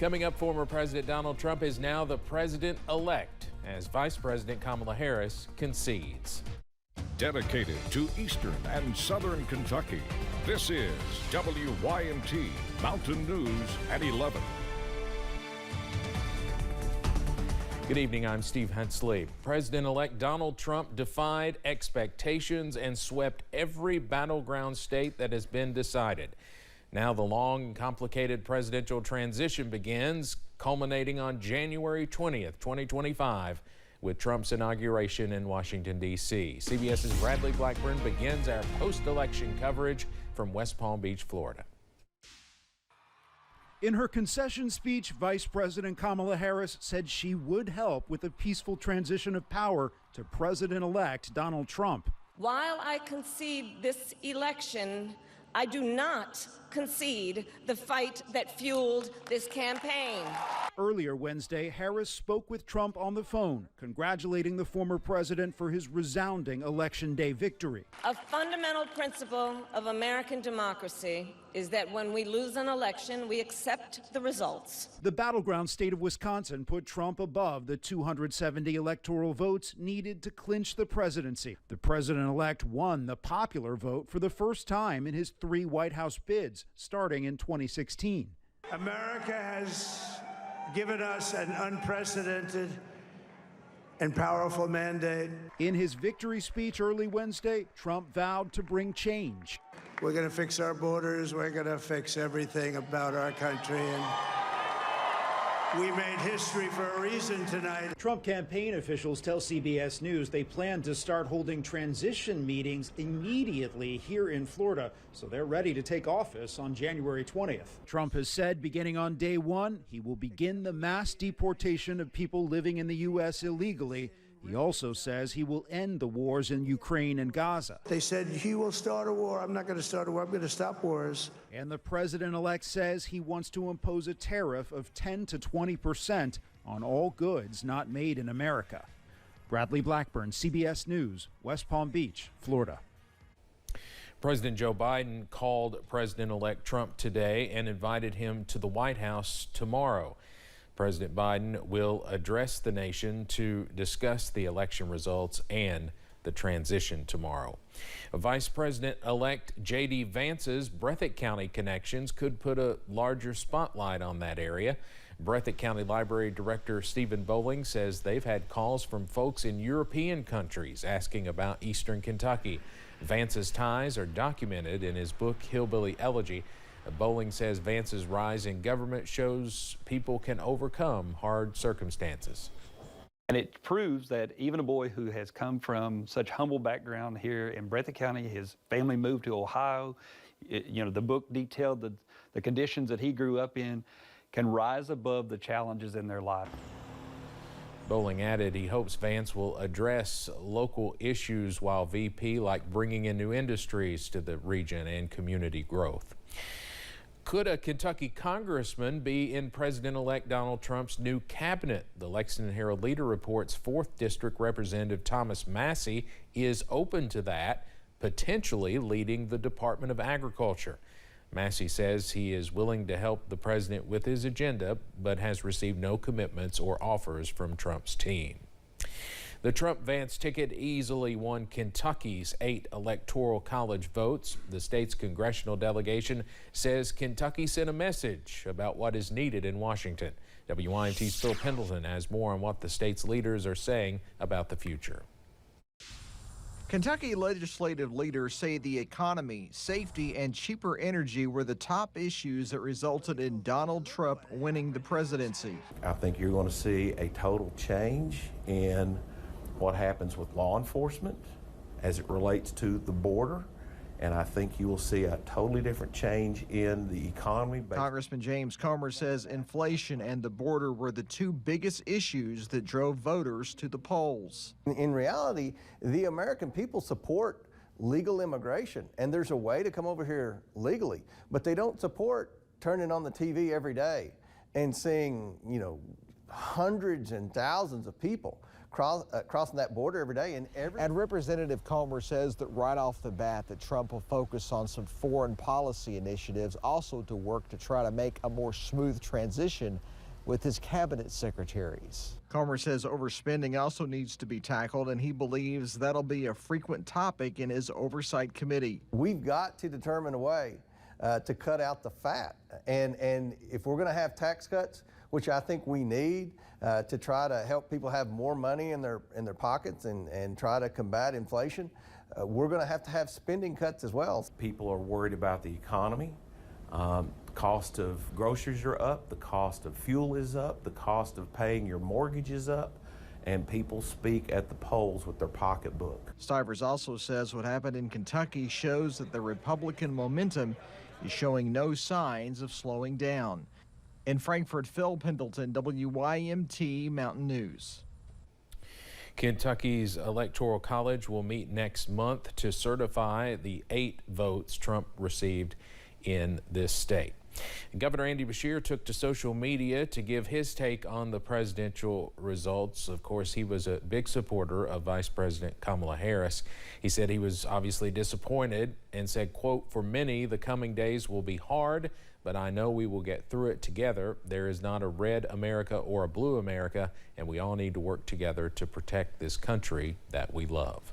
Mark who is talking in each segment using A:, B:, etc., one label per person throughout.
A: Coming up, former President Donald Trump is now the president-elect as Vice President Kamala Harris concedes.
B: Dedicated to Eastern and Southern Kentucky, this is WYMT Mountain News at 11.
A: Good evening, I'm Steve Hensley. President-elect Donald Trump defied expectations and swept every battleground state that has been decided. Now the long and complicated presidential transition begins, culminating on January 20th, 2025, with Trump's inauguration in Washington, D.C. CBS's Bradley Blackburn begins our post-election coverage from West Palm Beach, Florida.
C: In her concession speech, Vice President Kamala Harris said she would help with a peaceful transition of power to President-elect Donald Trump.
D: While I concede this election, I do not concede the fight that fueled this campaign.
C: Earlier Wednesday, Harris spoke with Trump on the phone, congratulating the former president for his resounding Election Day victory.
D: A fundamental principle of American democracy is that when we lose an election, we accept the results.
C: The battleground state of Wisconsin put Trump above the 270 electoral votes needed to clinch the presidency. The president-elect won the popular vote for the first time in his 3 White House bids, starting in 2016.
E: America has given us an unprecedented and powerful mandate.
C: In his victory speech early Wednesday, Trump vowed to bring change.
E: We're going to fix our borders. We're going to fix everything about our country. And we made history for a reason tonight.
C: Trump campaign officials tell CBS News they plan to start holding transition meetings immediately here in Florida, so they're ready to take office on January 20th. Trump has said beginning on day 1, he will begin the mass deportation of people living in the U.S. illegally. He also says he will end the wars in Ukraine and Gaza.
E: They said he will start a war. I'm not going to start a war. I'm going to stop wars.
C: And the president-elect says he wants to impose a tariff of 10 to 20% on all goods not made in America. Bradley Blackburn, CBS News, West Palm Beach, Florida.
A: President Joe Biden called President-elect Trump today and invited him to the White House tomorrow. President Biden will address the nation to discuss the election results and the transition tomorrow. Vice President-elect J.D. Vance's Breathitt County connections could put a larger spotlight on that area. Breathitt County Library Director Stephen Bowling says they've had calls from folks in European countries asking about Eastern Kentucky. Vance's ties are documented in his book Hillbilly Elegy. Bowling says Vance's rise in government shows people can overcome hard circumstances.
F: And it proves that even a boy who has come from such humble background here in Breathitt County, his family moved to Ohio, the book detailed the conditions that he grew up in, can rise above the challenges in their life.
A: Bowling added he hopes Vance will address local issues while VP, like bringing in new industries to the region and community growth. Could a Kentucky congressman be in President-elect Donald Trump's new cabinet? The Lexington Herald Leader reports 4th District Representative Thomas Massey is open to that, potentially leading the Department of Agriculture. Massey says he is willing to help the president with his agenda, but has received no commitments or offers from Trump's team. The Trump-Vance ticket easily won Kentucky's 8 electoral college votes. The state's congressional delegation says Kentucky sent a message about what is needed in Washington. WYMT's Phil Pendleton has more on what the state's leaders are saying about the future.
G: Kentucky legislative leaders say the economy, safety, and cheaper energy were the top issues that resulted in Donald Trump winning the presidency.
H: I think you're going to see a total change in what happens with law enforcement as it relates to the border, and I think you will see a totally different change in the economy.
G: Congressman James Comer says inflation and the border were the 2 biggest issues that drove voters to the polls.
I: In reality, the American people support legal immigration, and there's a way to come over here legally, but they don't support turning on the TV every day and seeing, hundreds and thousands of people crossing that border every day. And Representative Comer says that right off the bat that Trump will focus on some foreign policy initiatives, also to work to try to make a more smooth transition with his cabinet secretaries. Comer says overspending also needs to be tackled, and he believes that'll be a frequent topic in his oversight committee. We've got to determine a way to cut out the fat. And if we're going to have tax cuts, which I think we need to try to help people have more money in their pockets and try to combat inflation, we're going to have spending cuts as well.
H: People are worried about the economy. The cost of groceries are up, the cost of fuel is up, the cost of paying your mortgage is up, and people speak at the polls with their pocketbook.
G: Stivers also says what happened in Kentucky shows that the Republican momentum is showing no signs of slowing down. In Frankfort, Phil Pendleton, WYMT Mountain News.
A: Kentucky's Electoral College will meet next month to certify the 8 votes Trump received in this state. Governor Andy Beshear took to social media to give his take on the presidential results. Of course, he was a big supporter of Vice President Kamala Harris. He said he was obviously disappointed and said, quote, "For many, the coming days will be hard, but I know we will get through it together. There is not a red America or a blue America, and we all need to work together to protect this country that we love."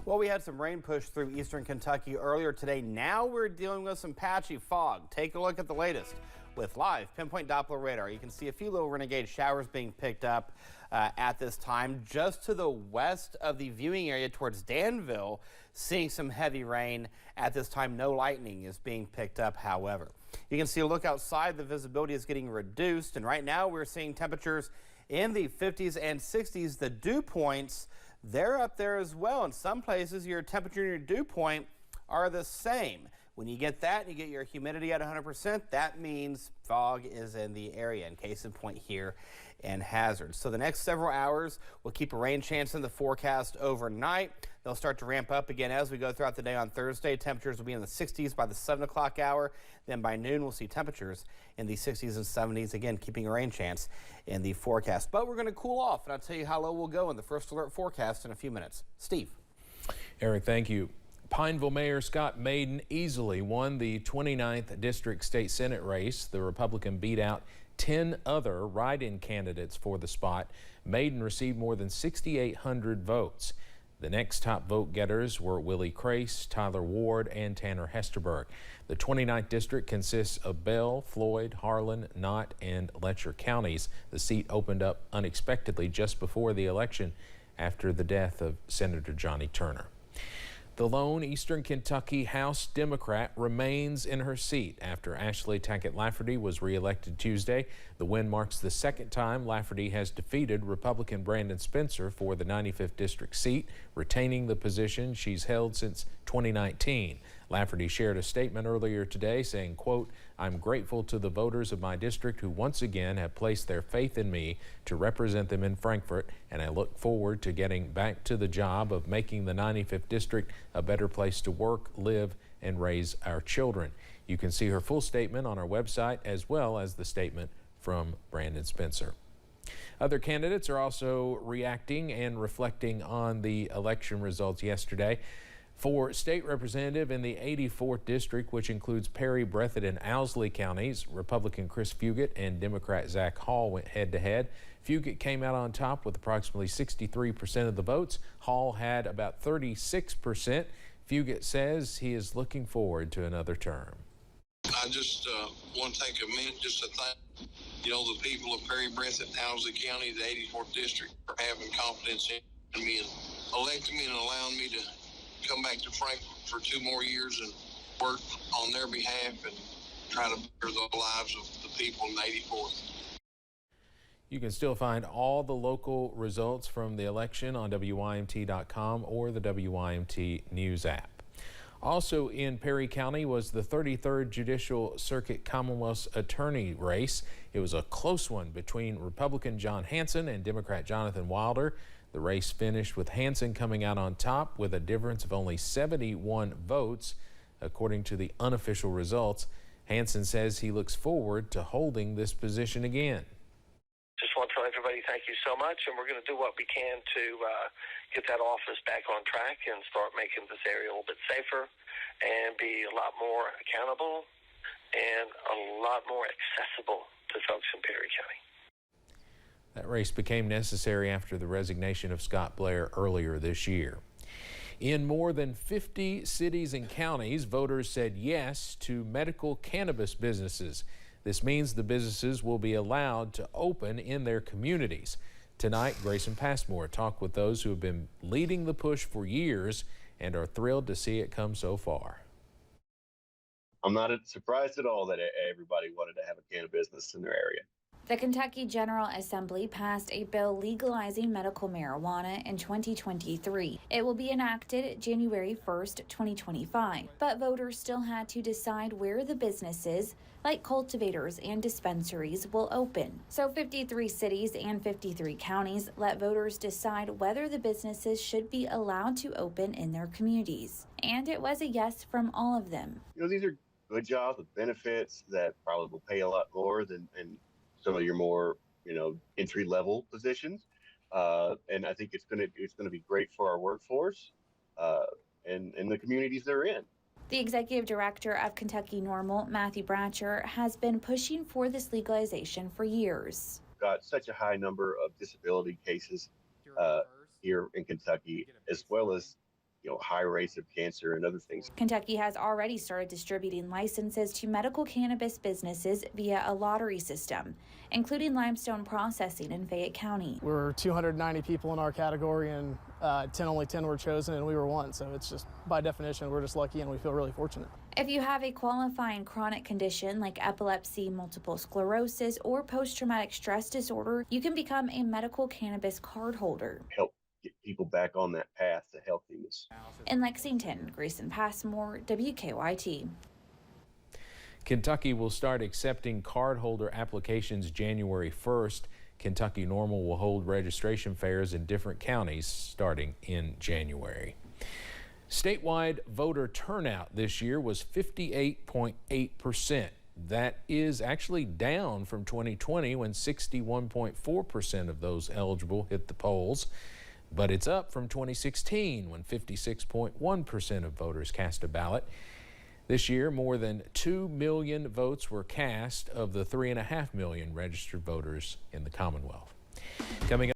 J: Well, we had some rain push through eastern Kentucky earlier today. Now we're dealing with some patchy fog. Take a look at the latest with live pinpoint Doppler radar. You can see a few little renegade showers being picked up at this time. Just to the west of the viewing area towards Danville, seeing some heavy rain at this time. No lightning is being picked up, however. You can see a look outside. The visibility is getting reduced, and right now we're seeing temperatures in the 50s and 60s. The dew points, they're up there as well. In some places, your temperature and your dew point are the same. When you get that and you get your humidity at 100%, that means fog is in the area. In case in point here in Hazard. So the next several hours, we'll keep a rain chance in the forecast overnight. They'll start to ramp up again as we go throughout the day on Thursday. Temperatures will be in the 60s by the 7 o'clock hour. Then by noon, we'll see temperatures in the 60s and 70s. Again, keeping a rain chance in the forecast. But we're going to cool off, and I'll tell you how low we'll go in the first alert forecast in a few minutes. Steve.
A: Eric, thank you. Pineville Mayor Scott Maiden easily won the 29th District State Senate race. The Republican beat out 10 other write-in candidates for the spot. Maiden received more than 6,800 votes. The next top vote getters were Willie Crace, Tyler Ward, and Tanner Hesterberg. The 29th district consists of Bell, Floyd, Harlan, Knott, and Letcher counties. The seat opened up unexpectedly just before the election after the death of Senator Johnny Turner. The lone Eastern Kentucky House Democrat remains in her seat after Ashley Tackett Lafferty was reelected Tuesday. The win marks the second time Lafferty has defeated Republican Brandon Spencer for the 95th district seat, retaining the position she's held since 2019. Lafferty shared a statement earlier today saying, quote, "I'm grateful to the voters of my district who once again have placed their faith in me to represent them in Frankfort, and I look forward to getting back to the job of making the 95th district a better place to work, live, and raise our children." You can see her full statement on our website, as well as the statement from Brandon Spencer. Other candidates are also reacting and reflecting on the election results yesterday. For state representative in the 84th district, which includes Perry, Breathitt, and Owsley counties, Republican Chris Fugit and Democrat Zach Hall went head-to-head. Fugit came out on top with approximately 63% of the votes. Hall had about 36%. Fugit says he is looking forward to another term.
K: I just want to take a minute just to thank, the people of Perry, Breathitt, and Owsley County, the 84th district, for having confidence in me and electing me and allowing me to come back to Frankfort for 2 more years and work on their behalf and try to better the lives of the people in the 84th.
A: You can still find all the local results from the election on WYMT.com or the WYMT News app. Also in Perry County was the 33rd Judicial Circuit Commonwealth's attorney race. It was a close one between Republican John Hanson and Democrat Jonathan Wilder. The race finished with Hanson coming out on top with a difference of only 71 votes. According to the unofficial results, Hansen says he looks forward to holding this position again.
L: Just want to tell everybody thank you so much, and we're going to do what we can to get that office back on track and start making this area a little bit safer and be a lot more accountable and a lot more accessible to folks in Perry County.
A: That race became necessary after the resignation of Scott Blair earlier this year. In more than 50 cities and counties, voters said yes to medical cannabis businesses. This means the businesses will be allowed to open in their communities. Tonight, Grayson Passmore talked with those who have been leading the push for years and are thrilled to see it come so far.
M: I'm not surprised at all that everybody wanted to have a cannabis business in their area.
N: The Kentucky General Assembly passed a bill legalizing medical marijuana in 2023. It will be enacted January 1st, 2025, but voters still had to decide where the businesses, like cultivators and dispensaries, will open. So 53 cities and 53 counties let voters decide whether the businesses should be allowed to open in their communities. And it was a yes from all of them.
M: These are good jobs with benefits that probably will pay a lot more than some of your more, entry-level positions. And I think it's going to be great for our workforce and the communities they're in.
N: The executive director of Kentucky NORML, Matthew Bratcher, has been pushing for this legalization for years.
M: Got such a high number of disability cases here in Kentucky, as well as high rates of cancer and other things.
N: Kentucky has already started distributing licenses to medical cannabis businesses via a lottery system, including Limestone Processing in Fayette County.
O: We're 290 people in our category, and only 10 were chosen, and we were one. So it's just, by definition, we're just lucky, and we feel really fortunate.
N: If you have a qualifying chronic condition like epilepsy, multiple sclerosis, or post-traumatic stress disorder, you can become a medical cannabis card holder.
M: Help get people back on that path to healthiness.
N: In Lexington, Grayson Passmore, WKYT.
A: Kentucky will start accepting cardholder applications January 1st. Kentucky NORML will hold registration fairs in different counties starting in January. Statewide voter turnout this year was 58.8%. That is actually down from 2020 when 61.4% of those eligible hit the polls. But it's up from 2016 when 56.1% of voters cast a ballot. This year, more than 2 million votes were cast of the 3.5 million registered voters in the Commonwealth. Coming up.